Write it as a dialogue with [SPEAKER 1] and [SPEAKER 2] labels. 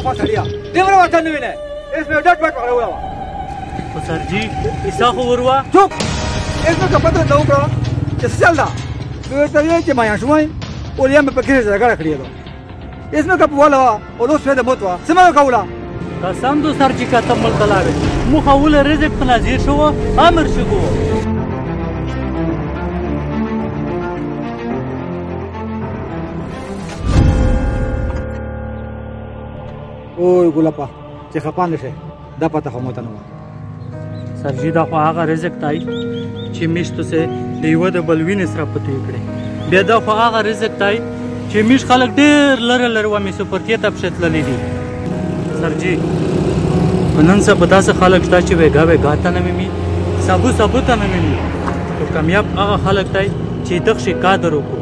[SPEAKER 1] خوا سړیا دیمره وطن نه ویني اس مې ډټ پټ وړو
[SPEAKER 2] خو سر جی ایسا خو وروا
[SPEAKER 1] چوپ اس مې کپته ته وکړه چې څه چل دا نو ته یې چې ما یا شوم او یا مې په کې ځای کړی دی اس مې کپ ولا او لو سوي د موت وا سمه کولا
[SPEAKER 2] قسم دو سر جی کا تمل تلاوي مو خول رزق په نظیر شو امر شو
[SPEAKER 1] اوه ګلپا چې خپان نشه دا پته هم وته نو
[SPEAKER 2] سر جی دا خو هغه رزق تای چې میشتو سه دیو د بلوین سره پته کړي بیا دا خو هغه رزق تای چې میش خلک ډیر لره لره و می سپورتیا ته پښتللې دي سر جی نن سبا داسې خلک شته چې وېګا وېګا ته نه مې سابو ته نه مې تو کامیاب هغه خلک دی چې دغه شي قادر وکړو